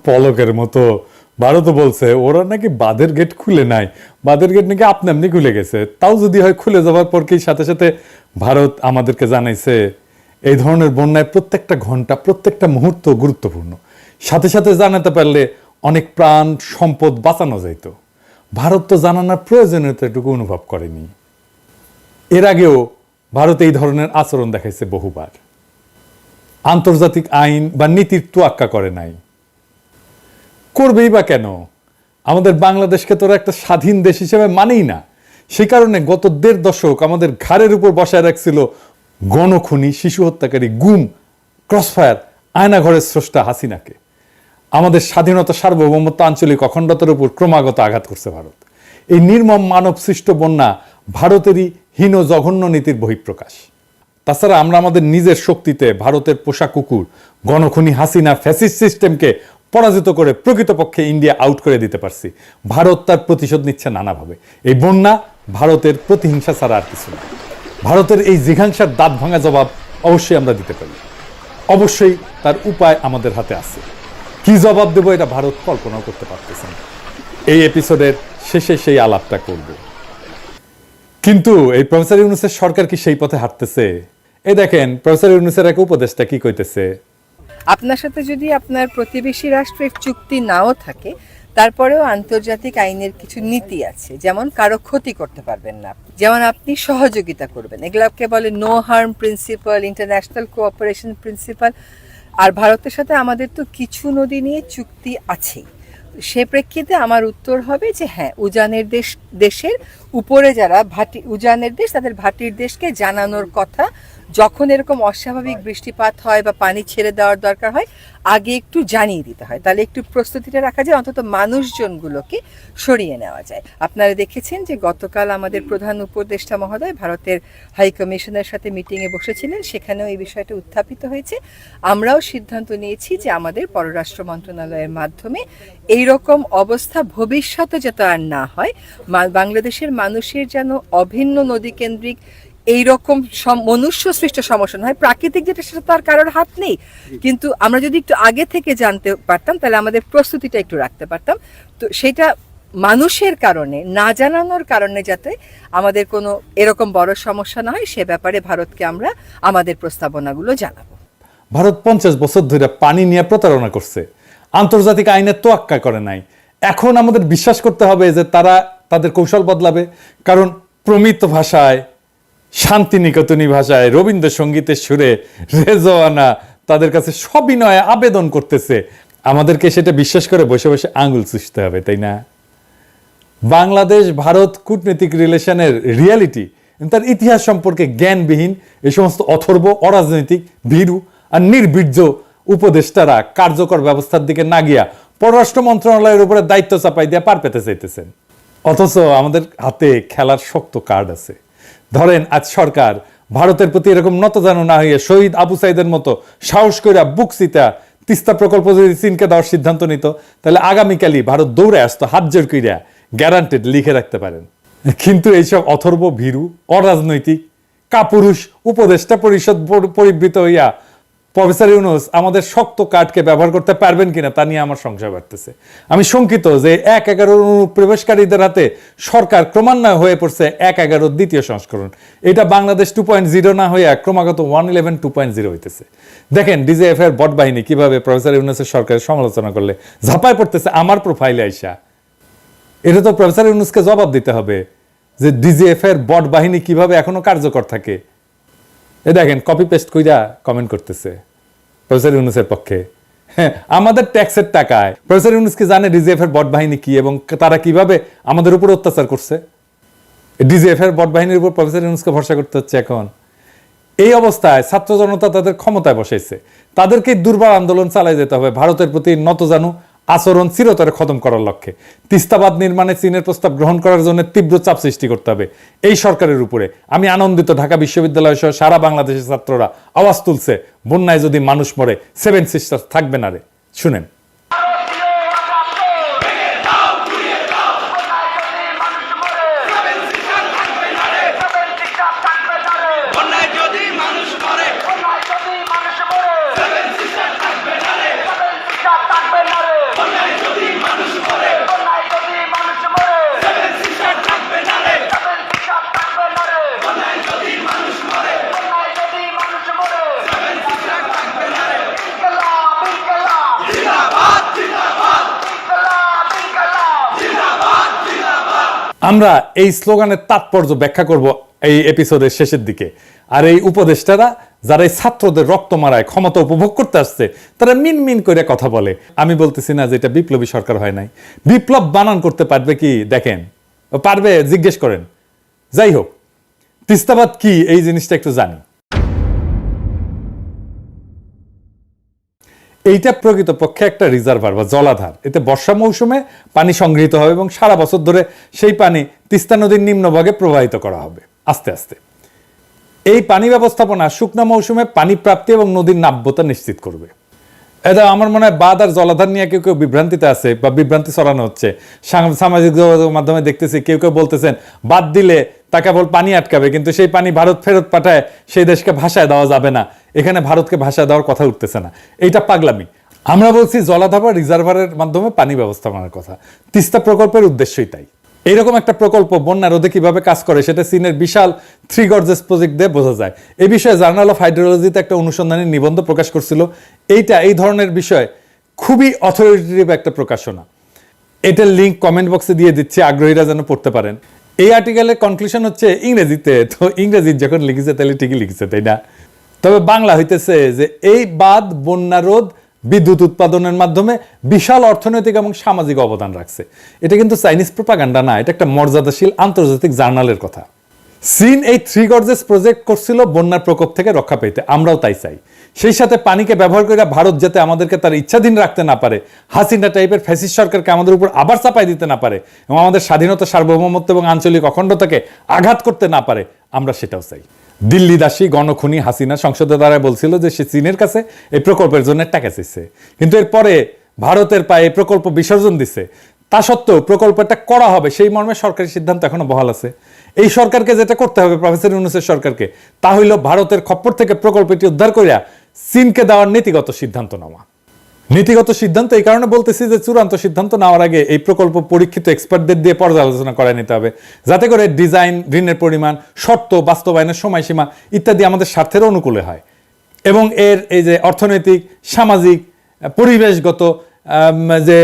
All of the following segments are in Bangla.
পলকের মতো। ভারতও বলছে ওরা নাকি বাঁধের গেট খুলে নাই, বাঁধের গেট নাকি আপনি আপনি খুলে গেছে। তাও যদি হয় খুলে যাওয়ার পর কি সাথে সাথে ভারত আমাদেরকে জানাইছে এই ধরনের বন্যায় প্রত্যেকটা ঘন্টা প্রত্যেকটা মুহূর্ত গুরুত্বপূর্ণ, সাথে সাথে জানাতে পারলে অনেক প্রাণ সম্পদ বাঁচানো যাইত। ভারত তো জানানোর প্রয়োজনীয়তা এটুকু অনুভব করেনি। এর আগেও ভারত এই ধরনের আচরণ দেখাইছে বহুবার। আন্তর্জাতিক আইন বা নীতির তোয়াক্কা করে নাই, করবেই বা কেন? আমাদের বাংলাদেশকে তোরা একটা স্বাধীন দেশ হিসেবে মানেই না। সেই কারণে গত ১.৫ দশক আমাদের ঘাড়ের উপর বসায় রাখছিল গণখুনি, শিশু হত্যাকারী, গুম, ক্রসফায়ার, আয়নাঘরের স্রষ্টা হাসিনাকে। আমাদের স্বাধীনতা, সার্বভৌমত্ব, আঞ্চলিক অখণ্ডতার উপর ক্রমাগত আঘাত করছে ভারত। এই নির্মম মানব সৃষ্ট বন্যা ভারতেরই হীন জঘন্য নীতির বহিঃপ্রকাশ। তাছাড়া আমরা আমাদের নিজের শক্তিতে ভারতের পোষা কুকুর গণখুনি হাসিনা ফ্যাসিস্ট সিস্টেমকে পরাজিত করে প্রকৃতপক্ষে ইন্ডিয়া আউট করে দিতে পারছি। ভারত তার প্রতিশোধ নিচ্ছে নানাভাবে। এই বন্যা ভারতের প্রতিহিংসা ছাড়া আর কিছু না। ভারতের এই জিঘাংসার দাঁত ভাঙা জবাব অবশ্যই আমরা দিতে পারি, অবশ্যই তার উপায় আমাদের হাতে আছে। কি জবাব দেবো এটা ভারত কল্পনাও করতে পারতেছে না। এই এপিসোডের শেষে সেই আলাপটা করব। কিন্তু এই প্রফেসর ইউনূসের সরকার কি সেই পথে হাঁটতেছে? এই দেখেন প্রফেসর ইউনূসের এক উপদেষ্টা কি কইতেছে। আপনার সাথে যদি আপনার প্রতিবেশী রাষ্ট্রের চুক্তি নাও থাকে, তারপরেও আন্তর্জাতিক আইনের কিছু নীতি আছে, যেমন কারো ক্ষতি করতে পারবেন না, যেমন আপনি সহযোগিতা করবেন। এগুলোকে বলে no harm principle, international cooperation principle. আর ভারতের সাথে আমাদের তো কিছু নদী নিয়ে চুক্তি আছেই। সে প্রেক্ষিতে আমার উত্তর হবে যে হ্যাঁ, উজানের দেশের উপরে যারা উজানের দেশ, তাদের ভাটির দেশকে জানানোর কথা, যখন এরকম অস্বাভাবিক বৃষ্টিপাত হয় বা পানি ছেড়ে দেওয়ার দরকার হয়, আগে একটু জানিয়ে দিতে হয়। তাহলে একটু প্রস্তুতিটা রাখা যায়, অন্তত মানুষজনগুলোকে সরিয়ে নেওয়া যায়। আপনারা দেখেছেন যে গতকাল আমাদের প্রধান উপদেষ্টা মহোদয় ভারতের হাই কমিশনের সাথে মিটিংয়ে বসেছিলেন, সেখানেও এই বিষয়টা উত্থাপিত হয়েছে। আমরাও সিদ্ধান্ত নিয়েছি যে আমাদের পররাষ্ট্র মন্ত্রণালয়ের মাধ্যমে এইরকম অবস্থা ভবিষ্যতে যাতে আর না হয়, বাংলাদেশের মানুষের যেন অভিন্ন নদীকেন্দ্রিক এইরকম মনুষ্য সৃষ্ট সমস্যা হয়। প্রাকৃতিক যেটা, সেটা তো আর কারোর হাত নেই, কিন্তু আমরা যদি একটু আগে থেকে জানতে পারতাম তাহলে আমাদের প্রস্তুতিটা একটু রাখতে পারতাম। তো সেটা মানুষের কারণে, না জানানোর কারণে যাতে আমাদের কোনো এরকম বড় সমস্যা না হয়, সে ব্যাপারে ভারতকে আমরা আমাদের প্রস্তাবনাগুলো জানাবো। ভারত 50 বছর ধরে পানি নিয়ে প্রতারণা করছে, আন্তর্জাতিক আইনের তোয়াক্কা করে নাই। এখন আমাদের বিশ্বাস করতে হবে যে তারা তাদের কৌশল বদলাবে, কারণ প্রমিত ভাষায়, শান্তিনিকেতনী ভাষায়, রবীন্দ্রসঙ্গীতের সুরে রেজওয়ানা তাদের কাছে সবিনয়ে আবেদন করতেছে। আমাদেরকে সেটা বিশ্বাস করে বসে বসে আঙুল চুষতে হবে, তাই না? বাংলাদেশ ভারত কূটনৈতিক রিলেশনের রিয়ালিটি, তার ইতিহাস সম্পর্কে জ্ঞানবিহীন এই সমস্ত অথর্ব, অরাজনৈতিক, ভীরু আর নির্বীর্য উপদেষ্টারা কার্যকর ব্যবস্থার দিকে না গিয়া পররাষ্ট্র মন্ত্রণালয়ের উপরে দায়িত্ব চাপাই দিয়ে পার পেতে চাইতেছেন। অথচ আমাদের হাতে খেলার শক্ত কার্ড আছে। ধরেন আজ সরকার ভারতের প্রতি এরকম নতজানু না হইয়া শহীদ আবু সাইদের মতো সাহস কইরা বুকসিতা তিস্তা প্রকল্প যদি চীনকে দেওয়ার সিদ্ধান্ত নিত, তাহলে আগামীকালই ভারত দৌড়ে আসতো হাত জোর কইরা, গ্যারান্টেড, লিখে রাখতে পারেন। কিন্তু এইসব অথর্ব, ভীরু, অরাজনৈতিক, কাপুরুষ উপদেষ্টা পরিষদ পরিবৃত হইয়া প্রফেসর ইউনূস আমাদের শক্ত কার্ডকে ব্যবহার করতে পারবেন কিনা তা নিয়ে আমার সংশয় বাড়তেছে। আমি শঙ্কিত যে 1/11 অনুপ্রবেশকারীদের হাতে সরকার ক্রমান্বয়ে হয়ে পড়ছে 1/11 দ্বিতীয় সংস্করণ। এটা বাংলাদেশ 2.0 না হইয়া ক্রমাগত 111 2.0 হইতেছে। দেখেন ডিজিএফ এর বট বাহিনী কিভাবে প্রফেসর ইউনূসের সরকারের সমালোচনা করলে ঝাঁপায় পড়তেছে আমার প্রোফাইলে আইসা। এটা তো প্রফেসর ইউনূসকে জবাব দিতে হবে যে ডিজিএফ এর বট বাহিনী কিভাবে এখনো কার্যকর থাকে। এ দেখেন কপি পেস্ট কইরা কমেন্ট করতেছে প্রফেসর ইউনূসের পক্ষে। হ্যাঁ, আমাদের ট্যাক্সের টাকায় প্রফেসর ইউনূস কি জানে ডিজিএফ এর বট বাহিনী কি এবং তারা কিভাবে আমাদের উপর অত্যাচার করছে? ডিজিএফ এর বট বাহিনীর উপর প্রফেসর ইউনূসকে ভরসা করতে হচ্ছে এখন। এই অবস্থায় ছাত্র জনতা তাদের ক্ষমতায় বসাইছে, তাদেরকে দুর্বার আন্দোলন চালাই যেতে হবে ভারতের প্রতি নতজানু আচরণ চিরতরে খতম করার লক্ষ্যে। তিস্তাবাদ নির্মাণে চীনের প্রস্তাব গ্রহণ করার জন্য তীব্র চাপ সৃষ্টি করতে হবে এই সরকারের উপরে। আমি আনন্দিত ঢাকা বিশ্ববিদ্যালয় সহ সারা বাংলাদেশের ছাত্ররা আওয়াজ তুলছে, বন্যায় যদি মানুষ মরে 7 সিস্টার্স থাকবে না রে। শুনেন। থাকবে না রে। আমরা এই স্লোগানের তাৎপর্য ব্যাখ্যা করব এই এপিসোডের শেষের দিকে। আর এই উপদেষ্টারা যারা এই ছাত্রদের রক্ত মারায় ক্ষমতা উপভোগ করতে আসছে, তারা মিন মিন করে কথা বলে। আমি বলতেছি না যে এটা বিপ্লবী সরকার হয় নাই। বিপ্লব বানান করতে পারবে কি দেখেন, পারবে জিজ্ঞেস করেন। যাই হোক, তিস্তাবাদ কি এই জিনিসটা একটু জানি। এইটা প্রকৃতপক্ষে একটা রিজার্ভার বা জলাধার। এতে বর্ষা মৌসুমে পানি সংগৃহীত হবে এবং সারা বছর ধরে সেই পানি তিস্তা নদীর নিম্নভাগে প্রবাহিত করা হবে আস্তে আস্তে। এই পানি ব্যবস্থাপনা শুকনো মৌসুমে পানি প্রাপ্তি এবং নদীর নাব্যতা নিশ্চিত করবে। এটা আমার মনে হয় বাঁধ আর জলাধার নিয়ে কেউ কেউ বিভ্রান্তিতে আছে বা বিভ্রান্তি ছড়ানো হচ্ছে। সামাজিক যোগাযোগ মাধ্যমে দেখতেছি কেউ কেউ বলতেছেন বাদ দিলে তা কেবল পানি আটকাবে, কিন্তু সেই পানি ভারত ফেরত পাঠায় সেই দেশকে ভাষায় দেওয়া যাবে না। এখানে ভারতকে ভাষায় দেওয়ার কথা উঠতেছে না, এইটা পাগলামি। আমরা বলছি জলাধার বা রিজার্ভারের মাধ্যমে পানি ব্যবস্থাপনার কথা। তিস্তা প্রকল্পের উদ্দেশ্যই তাই। এইরকম একটা প্রকল্প বন্যা রোধে কিভাবে কাজ করে সেটা চীনের বিশাল 3 গর্জেস প্রজেক্ট দিয়ে বোঝা যায়। এই বিষয়ে জার্নাল অফ হাইড্রোলজিতে একটা অনুসন্ধানী নিবন্ধ প্রকাশ করছিল। এই ধরনের বিষয় খুবই অথরিটেটিভ একটা প্রকাশনা। এটার লিঙ্ক কমেন্ট বক্সে দিয়ে দিচ্ছি, আগ্রহীরা যেন পড়তে পারেন। এই আর্টিকেলের কনক্লুশন হচ্ছে ইংরেজিতে, তো ইংরেজি যখন লিখেছে তাহলে ঠিকই লিখেছে, তাই না? তবে বাংলা হইতেছে যে এই বাঁধ বন্যা রোধ, বিদ্যুৎ উৎপাদনের মাধ্যমে বিশাল অর্থনৈতিক এবং সামাজিক অবদান রাখছে। এটা কিন্তু চাইনিজ প্রোপাগান্ডা না, এটা একটা মর্যাদাশীল আন্তর্জাতিক জার্নালের কথা। চীন এই 3 গর্জেস প্রজেক্ট করছিল বন্যার প্রকোপ থেকে রক্ষা পেতে, আমরাও তাই চাই। সেই সাথে পানিকে ব্যবহার করে ভারত যাতে আমাদেরকে তার ইচ্ছাধীন রাখতে না পারে, হাসিনা টাইপের ফ্যাসিস্ট সরকারকে আমাদের উপর আবার চাপাই দিতে না পারে এবং আমাদের স্বাধীনতা, সার্বভৌমত্ব এবং আঞ্চলিক অখণ্ডতাকে আঘাত করতে না পারে, আমরা সেটাও চাই। দিল্লি দাসী গণখুনি হাসিনা সংসদে দ্বারা বলছিল যে সে চীনের কাছে এই প্রকল্পের জন্য টাকা চাইছে, কিন্তু এরপরে ভারতের পায়ে প্রকল্প বিসর্জন দিছে। তা সত্ত্বেও প্রকল্পটা করা হবে সেই মর্মে সরকারি সিদ্ধান্ত এখনো বহাল আছে। এই সরকারকে যেটা করতে হবে, প্রফেসর ইউনূসের সরকারকে, তা হইল ভারতের খপ্পর থেকে প্রকল্পটি উদ্ধার করিয়া চীনকে দেওয়ার নীতিগত সিদ্ধান্ত নেওয়া। নীতিগত সিদ্ধান্ত এই কারণে বলতেছি যে চূড়ান্ত সিদ্ধান্ত নেওয়ার আগে এই প্রকল্প পরীক্ষিত এক্সপার্টদের দিয়ে পর্যালোচনা করায় নিতে হবে, যাতে করে ডিজাইন, ঋণের পরিমাণ, শর্ত, বাস্তবায়নের সময়সীমা ইত্যাদি আমাদের স্বার্থের অনুকূলে হয় এবং এর এই যে অর্থনৈতিক, সামাজিক, পরিবেশগত যে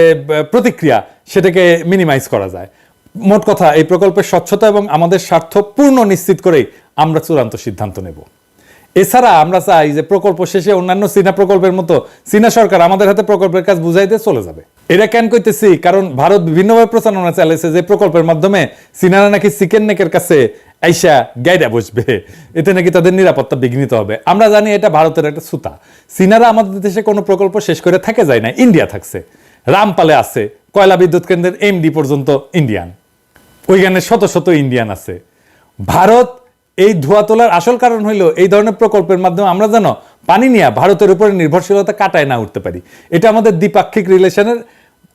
প্রতিক্রিয়া সেটাকে মিনিমাইজ করা যায়। মোট কথা, এই প্রকল্পের স্বচ্ছতা এবং আমাদের স্বার্থ পূর্ণ নিশ্চিত করেই আমরা চূড়ান্ত সিদ্ধান্ত নেব। এছাড়া আমরা চাই যে প্রকল্প শেষে অন্যান্য চীনা প্রকল্পের মতো চীনা সরকার আমাদের হাতে প্রকল্পের কাজ বুঝাইতে চলে যাবে। এটা কেন কইতেছি, কারণ ভারত বিভিন্নভাবে প্রচারণা চালাইছে যে প্রকল্পের মাধ্যমে চীনারা নাকি চিকেন নেকের কাছে আইসা গাইডা বসবে, এতে নাকি তাদের নিরাপত্তা বিঘ্নিত হবে। আমরা জানি এটা ভারতের একটা সুতা। চীনারা আমাদের দেশে কোনো প্রকল্প শেষ করে থাকে যায় না, ইন্ডিয়া থাকছে, রামপালে আছে, কয়লা বিদ্যুৎ কেন্দ্রের এমডি পর্যন্ত ইন্ডিয়ান, ওইখানে শত শত ইন্ডিয়ান আছে। ভারত এই ধোয়া তোলার আসল কারণ হইল এই ধরনের প্রকল্পের মাধ্যমে আমরা যেন পানি নিয়ে ভারতের উপরে নির্ভরশীলতা কাটায় না উঠতে পারি। এটা আমাদের দ্বিপাক্ষিক রিলেশনের,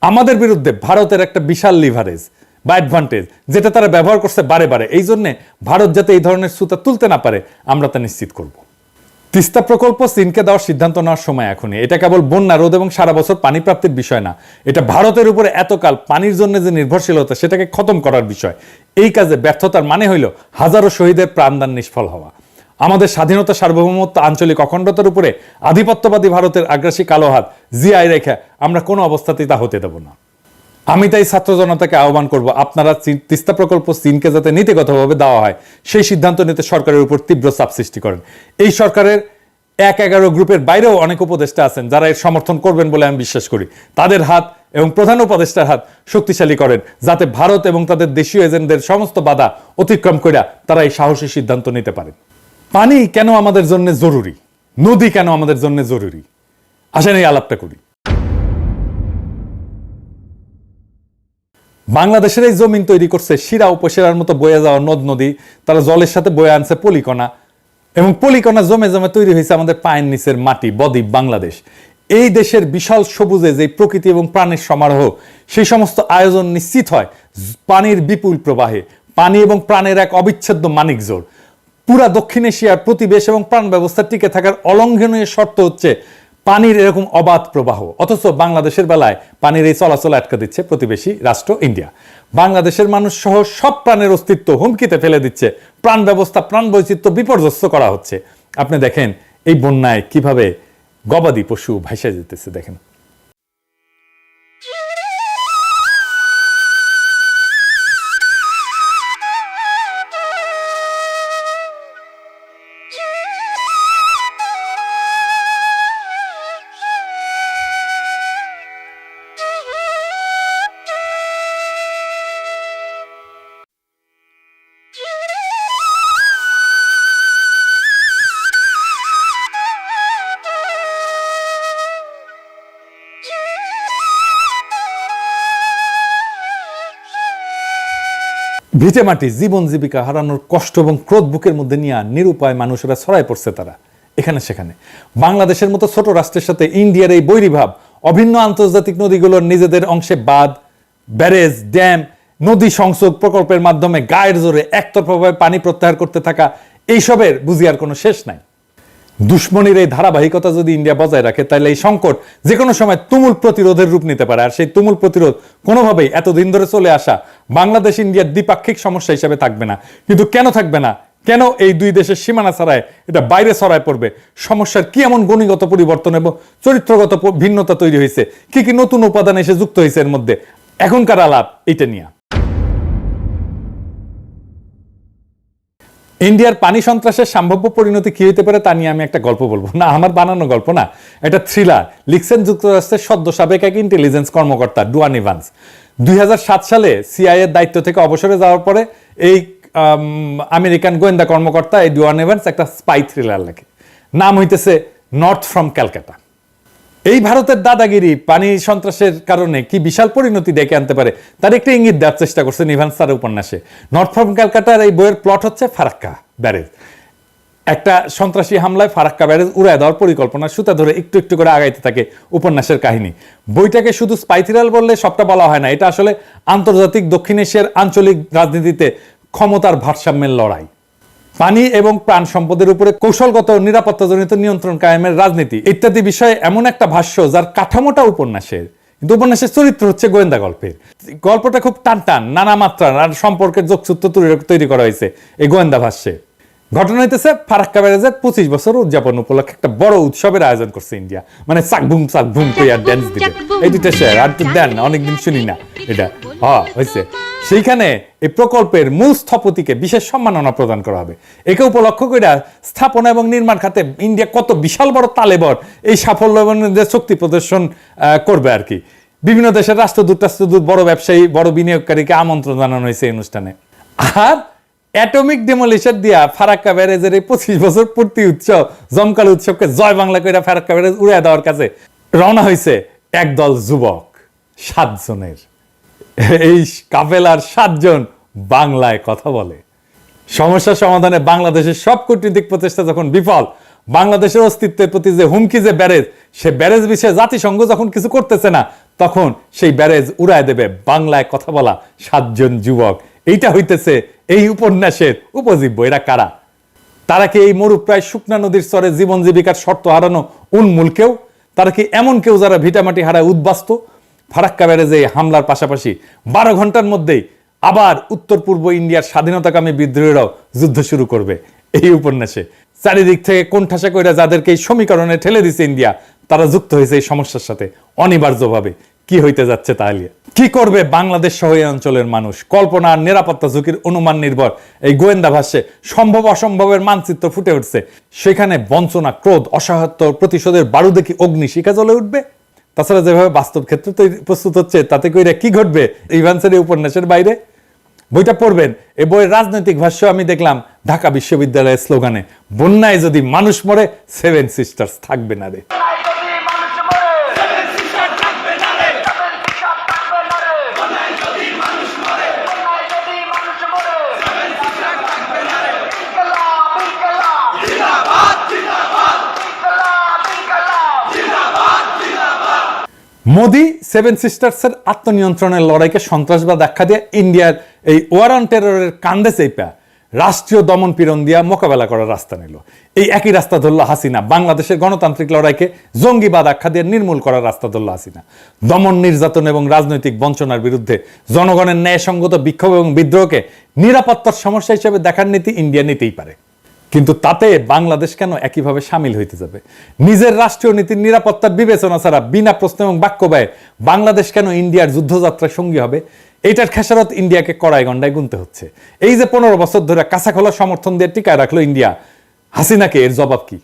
আমাদের বিরুদ্ধে ভারতের একটা বিশাল লিভারেজ বা অ্যাডভান্টেজ, যেটা তারা ব্যবহার করছে বারে বারে। এই জন্যে ভারত যাতে এই ধরনের সুতা তুলতে না পারে আমরা তা নিশ্চিত করব। তিস্তা প্রকল্প চীনকে দেওয়ার সিদ্ধান্ত নেওয়ার সময় এখনই। এটা কেবল বন্যা রোধ এবং সারা বছর পানি প্রাপ্তির বিষয় না, এটা ভারতের উপরে এতকাল পানির জন্য যে নির্ভরশীলতা সেটাকে খতম করার বিষয়। এই কাজে ব্যর্থতার মানে হইল হাজারো শহীদের প্রাণদান নিষ্ফল হওয়া। আমাদের স্বাধীনতা, সার্বভৌমত্ব, আঞ্চলিক অখণ্ডতার উপরে আধিপত্যবাদী ভারতের আগ্রাসী কালো হাত জিআই রেখে আমরা কোনো অবস্থাতেই তা হতে দেব না। আমি তাই ছাত্র জনতাকে আহ্বান করব, আপনারা তিস্তা প্রকল্প চীনকে যাতে নীতিগতভাবে দেওয়া হয় সেই সিদ্ধান্ত নিতে সরকারের উপর তীব্র চাপ সৃষ্টি করেন। এই সরকারের 1-11 গ্রুপের বাইরেও অনেক উপদেষ্টা আছেন যারা এর সমর্থন করবেন বলে আমি বিশ্বাস করি। তাদের হাত এবং প্রধান উপদেষ্টার হাত শক্তিশালী করেন, যাতে ভারত এবং তাদের দেশীয় এজেন্টদের সমস্ত বাধা অতিক্রম করে তারা এই সাহসী সিদ্ধান্ত নিতে পারেন। পানি কেন আমাদের জন্য জরুরি, নদী কেন আমাদের জন্য জরুরি, আসেন এই আলাপটা করি। বাংলাদেশের এই জমিন তৈরি করছে শিরা উপশিরার মতো বয়ে যাওয়া নদ নদী, তারা জলের সাথে বয়ে আনছে পলিকণা, এবং পলিকণা জমে জমে তৈরি হয়েছে আমাদের পায়ের নিচের মাটি, বদ্বীপ বাংলাদেশ। এই দেশের বিশাল সবুজে যে প্রকৃতি এবং প্রাণের সমারোহ, সেই সমস্ত আয়োজন নিশ্চিত হয় পানির বিপুল প্রবাহে। পানি এবং প্রাণের এক অবিচ্ছেদ্য মানিকজোড়। পুরা দক্ষিণ এশিয়ার প্রতিবেশ এবং প্রাণ ব্যবস্থা টিকে থাকার অলঙ্ঘনীয় শর্ত হচ্ছে পানির এরকম অবাধ প্রবাহ। অথচ বাংলাদেশের বেলায় পানির এই চলাচল আটকা দিচ্ছে প্রতিবেশী রাষ্ট্র ইন্ডিয়া। বাংলাদেশের মানুষ সহ সব প্রাণের অস্তিত্ব হুমকিতে ফেলে দিচ্ছে, প্রাণ ব্যবস্থা, প্রাণ বৈচিত্র্য বিপর্যস্ত করা হচ্ছে। আপনি দেখেন এই বন্যায় কিভাবে গবাদি পশু ভাসে যেতেছে, দেখেন। ভিটেমাটি জীবন জীবিকা হারানোর কষ্ট এবং ক্রোধ বুকের মধ্যে নিয়ে নিরুপায় মানুষেরা ছড়ায় পড়ছে তারা এখানে সেখানে। বাংলাদেশের মতো ছোট রাষ্ট্রের সাথে ইন্ডিয়ার এই বৈরীভাব, অভিন্ন আন্তর্জাতিক নদীগুলোর নিজেদের অংশে বাঁধ, ব্যারেজ, ড্যাম, নদী সংযোগ প্রকল্পের মাধ্যমে গায়ের জোরে একতরফাভাবে পানি প্রত্যাহার করতে থাকা, এইসবের বুঝি আর কোনো শেষ নাই। দুশ্মনীর এই ধারাবাহিকতা যদি ইন্ডিয়া বজায় রাখে তাহলে এই সংকট যে কোনো সময় তুমুল প্রতিরোধের রূপ নিতে পারে। আর সেই তুমুল প্রতিরোধ কোনোভাবেই এতদিন ধরে চলে আসা বাংলাদেশ ইন্ডিয়ার দ্বিপাক্ষিক সমস্যা হিসেবে থাকবে না। কিন্তু কেন থাকবে না? কেন এই দুই দেশের সীমানা ছাড়ায় এটা বাইরে ছড়ায় পড়বে? সমস্যার কি এমন গণিগত পরিবর্তন এবং চরিত্রগত ভিন্নতা তৈরি হয়েছে? কি কি নতুন উপাদান এসে যুক্ত হয়েছে এর মধ্যে? এখনকার আলাপ এটা নিয়ে। ইন্ডিয়ার পানি সন্ত্রাসের সম্ভাব্য পরিণতি কি হতে পারে তা নিয়ে আমি একটা গল্প বলবো। না, আমার বানানো গল্প না, এটা থ্রিলার। লিখছেন যুক্তরাষ্ট্রের সদ্য সাবেক এক ইন্টেলিজেন্স কর্মকর্তা ডুয়ান ইভান্স। 2007 সালে সিআইএ এর দায়িত্ব থেকে অবসরে যাওয়ার পরে এই আমেরিকান গোয়েন্দা কর্মকর্তা এই ডুয়ান ইভান্স একটা স্পাই থ্রিলার লেখে, নাম হইতেছে নর্থ ফ্রম ক্যালকাটা। এই ভারতের দাদাগিরি পানি সন্ত্রাসের কারণে কি বিশাল পরিণতি ডেকে আনতে পারে তার একটা ইঙ্গিত দেওয়ার চেষ্টা করছেন ইভান্স তার উপন্যাসে। নর্থ ফ্রম ক্যালকাটার এই বইয়ের প্লট হচ্ছে ফারাক্কা ব্যারেজ। একটা সন্ত্রাসী হামলায় ফারাক্কা ব্যারেজ উড়ায় দেওয়ার পরিকল্পনা সুতা ধরে একটু একটু করে আগাইতে থাকে উপন্যাসের কাহিনী। বইটাকে শুধু স্পাই থ্রিলার বললে সবটা বলা হয় না, এটা আসলে আন্তর্জাতিক দক্ষিণ এশিয়ার আঞ্চলিক রাজনীতিতে ক্ষমতার ভারসাম্যের লড়াই, পানি এবং প্রাণ সম্পদের উপরে কৌশলগত নিরাপত্তাজনিত নিয়ন্ত্রণ কায়েমের রাজনীতি ইত্যাদি বিষয়ে এমন একটা ভাষ্য যার কাঠামোটা উপন্যাসের, কিন্তু উপন্যাসের চরিত্র হচ্ছে গোয়েন্দা গল্পের। গল্পটা খুব টান টান, নানা মাত্রার আর সম্পর্কের যোগসূত্র তৈরি করা হয়েছে এই গোয়েন্দা ভাষ্যে। ঘটনা হইতেছে ফারাক্কা ব্যারেজের 25 বছর উদযাপন উপলক্ষে একটা বড় উৎসবের আয়োজন করছে ইন্ডিয়া। মানে চাকবুম চাকবুম করে আর ড্যান্স দিবে, এই দুইটা শেয়ার আর তো দেন অনেকদিন শুনি না এটা হয়েছে। সেইখানে এই প্রকল্পের মূল স্থপতিকে বিশেষ সম্মাননা প্রদান করা হবে। একে উপলক্ষ করে স্থাপনা এবং নির্মাণ খাতে ইন্ডিয়া কত বিশাল বড় তালেবর এই সাফল্য এবং শক্তি প্রদর্শন করবে আর কি। বিভিন্ন দেশের রাষ্ট্রদূত বড় ব্যবসায়ী বড় বিনিয়োগকারীকে আমন্ত্রণ জানানো হয়েছে এই অনুষ্ঠানে। আর অ্যাটমিক ডেমোলিশন দিয়া ফারাক্কা ব্যারেজের এই 25 বছর পূর্তি উৎসব জমকালো উৎসবকে জয় বাংলা করে ফারাক্কা ব্যারেজ উড়িয়ে দেওয়ার কাছে রওনা হয়েছে একদল যুবক 7 জনের। এই কাফেলার 7 জন বাংলায় কথা বলে। সমস্যা সমাধানে বাংলাদেশের সব কূটনৈতিক প্রচেষ্টা যখন বিফল, বাংলাদেশের অস্তিত্বের প্রতি যে হুমকি যে ব্যারেজ, সে ব্যারেজ বিষয়ে জাতিসংঘ যখন কিছু করতেছে না, তখন সেই ব্যারেজ উড়ায় দেবে বাংলায় কথা বলা 7 জন যুবক। এইটা হইতেছে এই উপন্যাসের উপজীব্য। এরা কারা? তারা কি এই মরুপ্রায় শুকনা নদীর স্তরে জীবন জীবিকার শর্ত হারানো উন্মূল কেউ? তারা কি এমন কেউ যারা ভিটামাটি হারায় উদ্বাস্ত? ফারাক্কা ব্যারেজে হামলার পাশাপাশি 12 ঘন্টার মধ্যেই আবার উত্তর পূর্ব ইন্ডিয়ার স্বাধীনতাকামী বিদ্রোহীরাও যুদ্ধ শুরু করবে এই উপন্যাসে। চারিদিক থেকে কোণঠাসা কইরা যাদেরকে এই সমীকরণে ঠেলে দিছে ইন্ডিয়া, তারা যুক্ত হয়েছে এই সমস্যার সাথে অনিবার্যভাবে। কি হইতে যাচ্ছে তাহলে? কি করবে বাংলাদেশ সহ এই অঞ্চলের মানুষ? কল্পনা আর নিরাপত্তা ঝুঁকির অনুমান নির্ভর এই গোয়েন্দা ভাষ্যে সম্ভব অসম্ভবের মানচিত্র ফুটে উঠছে। সেখানে বঞ্চনা, ক্রোধ, অসহায়ত্ব, প্রতিশোধের বারুদে কি অগ্নি শিখা জ্বলে উঠবে? তাছাড়া যেভাবে বাস্তব ক্ষেত্রে প্রস্তুত হচ্ছে তাতে কইরা কি ঘটবে ইভান্সের এই উপন্যাসের বাইরে? বইটা পড়বেন। এই বইয়ের রাজনৈতিক ভাষ্য আমি দেখলাম ঢাকা বিশ্ববিদ্যালয়ের স্লোগানে, বন্যায় যদি মানুষ মরে 7 সিস্টার্স থাকবে না রে। মোদি 7 সিস্টার্সের আত্মনিয়ন্ত্রণের লড়াইকে সন্ত্রাসবাদ আখ্যা দিয়ে ইন্ডিয়ার এই ওয়ার অন টেররের কান্দে চেপা রাষ্ট্রীয় দমন পীড়ন দিয়া মোকাবেলা করার রাস্তা নিল। এই একই রাস্তা ধরল হাসিনা, বাংলাদেশের গণতান্ত্রিক লড়াইকে জঙ্গিবাদ আখ্যা দিয়ে নির্মূল করার রাস্তা ধরল হাসিনা। দমন, নির্যাতন এবং রাজনৈতিক বঞ্চনার বিরুদ্ধে জনগণের ন্যায়সঙ্গত বিক্ষোভ এবং বিদ্রোহকে নিরাপত্তার সমস্যা হিসেবে দেখার নীতি ইন্ডিয়া নিতেই পারে। কিন্তু তাতে বাংলাদেশ কেন একইভাবে সামিল হইতে যাবে? নিজের রাষ্ট্রীয় নীতির নিরাপত্তার বিবেচনা ছাড়া বিনা প্রশ্ন এবং বাক্য ব্যয়ে বাংলাদেশ কেন ইন্ডিয়ার যুদ্ধযাত্রার সঙ্গী হবে? এইটার খেসারত ইন্ডিয়াকে কড়াই গন্ডায় গুনতে হচ্ছে। এই যে 15 বছর ধরে কাঁচা খোলা সমর্থন দিয়ে টিকায় রাখলো ইন্ডিয়া হাসিনাকে, এর জবাব কি?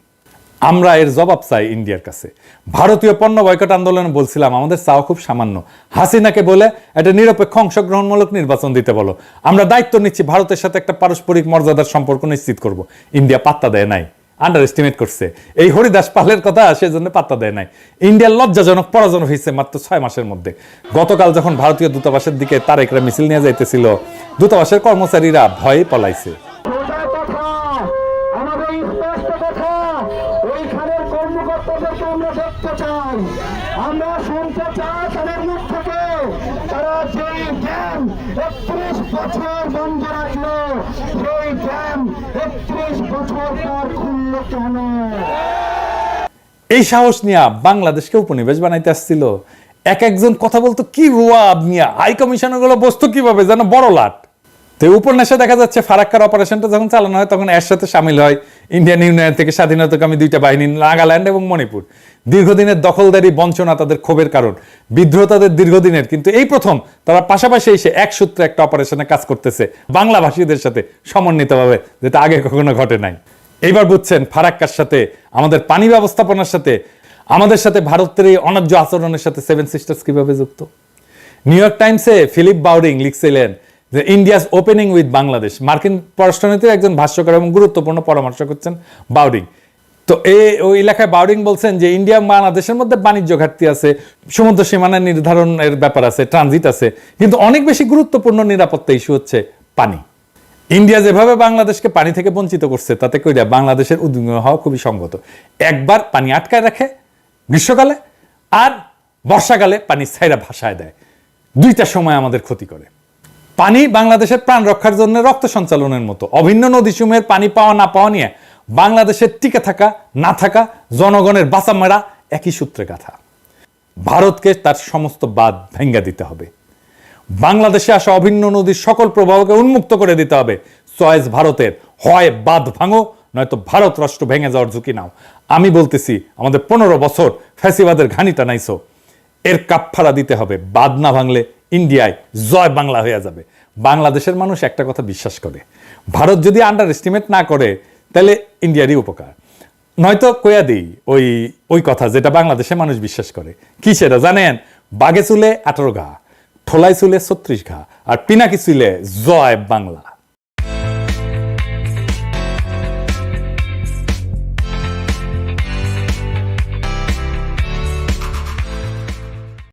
আমরা এর জবাব চাই ইন্ডিয়ার কাছে। ভারতীয় পণ্য বয়কট আন্দোলনে বলছিলাম আমাদের চাওয়া খুব সামান্য, হাসিনাকে বলে একটা নিরপেক্ষ অংশগ্রহণমূলক নির্বাচন দিতে বলো। আমরা দায়িত্ব নিচ্ছি ভারতের সাথে একটা পারস্পরিক মর্যাদার সম্পর্ক নিশ্চিত করব। ইন্ডিয়া পাত্তা দেয় নাই। আন্ডার এস্টিমেট করছে। এই হরিদাস পালের কথা সেজন্য পাত্তা দেয় নাই। ইন্ডিয়ার লজ্জাজনক পরাজয় হয়েছে মাত্র 6 মাসের মধ্যে। গতকাল যখন ভারতীয় দূতাবাসের দিকে তারেকরা মিছিল নিয়ে যাইতেছিল, দূতাবাসের কর্মচারীরা ভয়ে পলাইছে। আমরা শুনতে চাই তাদের মুখ থেকে তারা যেই ড্যাম 31 বছর বন্ধ রাখলো, সেই ড্যাম 31 বছর পর খুললো কেন? এই সাহস নিয়ে বাংলাদেশকে উপনিবেশ বানাইতে আসছিল। এক একজন কথা বলতো কি রুয়াব নিয়ে, হাই কমিশনার গুলো বসতো কিভাবে যেন বড় লাট। তো উপন্যাসে দেখা যাচ্ছে ফারাক্কার অপারেশনটা যখন চালানো হয় তখন এর সাথে সামিল হয় ইন্ডিয়ান ইউনিয়ন থেকে স্বাধীনতাকামী 2টা বাহিনী, নাগাল্যান্ড এবং মণিপুর। দীর্ঘদিনের দখলদারি বঞ্চনা তাদের ক্ষোভের কারণ, বিদ্রোহ তাদের দীর্ঘদিনের, কিন্তু এই প্রথম তারা পাশাপাশি এসে এক সূত্রে একটা অপারেশনে কাজ করতেছে বাংলাভাষীদের সাথে সমন্বিতভাবে, যেটা আগে কখনো ঘটে নাই। এইবার বুঝছেন ফারাক্কার সাথে, আমাদের পানি ব্যবস্থাপনার সাথে, আমাদের সাথে ভারতের এই অনার্য আচরণের সাথে 7 সিস্টার্স কিভাবে যুক্ত। নিউ ইয়র্ক টাইমসে ফিলিপ বাউডিং লিখছিলেন যে ইন্ডিয়াস ওপেনিং উইথ বাংলাদেশ। মার্কিন পররাষ্ট্রনীতির একজন ভাষ্যকার এবং গুরুত্বপূর্ণ পরামর্শ করছেন বাউডিং। তো ওই এলাকায় বাউডিং বলছেন যে ইন্ডিয়া বাংলাদেশের মধ্যে বাণিজ্য ঘাটতি আছে, সমুদ্র সীমানা নির্ধারণের ব্যাপার আছে, ট্রানজিট আছে, কিন্তু অনেক বেশি গুরুত্বপূর্ণ নিরাপত্তা ইস্যু হচ্ছে পানি। ইন্ডিয়া যেভাবে বাংলাদেশকে পানি থেকে বঞ্চিত করছে তাতে কইরা বাংলাদেশের উদ্বিগ্ন হওয়া খুবই সঙ্গত। একবার পানি আটকায় রাখে গ্রীষ্মকালে, আর বর্ষাকালে পানি ছাইরা ভাসায় দেয়। 2টা সময় আমাদের ক্ষতি করে। পানি বাংলাদেশের প্রাণ রক্ষার জন্য রক্ত সঞ্চালনের মতো। অভিন্ন নদীসমূহের পানি পাওয়া না পাওয়া নিয়ে বাংলাদেশের টিকে থাকা না থাকা, জনগণের বাঁচা মারা একই সূত্রে গাথা। ভারতকে তার সমস্ত বাঁধ ভেঙ্গে দিতে হবে। বাংলাদেশে আসা অভিন্ন নদীর সকল প্রবাহকে উন্মুক্ত করে দিতে হবে। চয়েস ভারতের, হয় বাঁধ ভাঙো নয়তো ভারত রাষ্ট্র ভেঙে যাওয়ার ঝুঁকি নাও। আমি বলতেছি আমাদের 15 বছর ফ্যাসিবাদের ঘানি টানাইছো, এর কাফফারা দিতে হবে। বাঁধ না ভাঙলে ইন্ডিয়ায় জয় বাংলা হয়ে যাবে। বাংলাদেশের মানুষ একটা কথা বিশ্বাস করে, ভারত যদি আন্ডার এস্টিমেট না করে তাহলে ইন্ডিয়ারই উপকার। নয়তো কয়া দিই ওই কথা যেটা বাংলাদেশের মানুষ বিশ্বাস করে। কি সেটা জানেন? বাঘে চুলে 18 ঘা, ঠোলায় চুলে 36 ঘা, আর পিনাকি চুলে জয় বাংলা।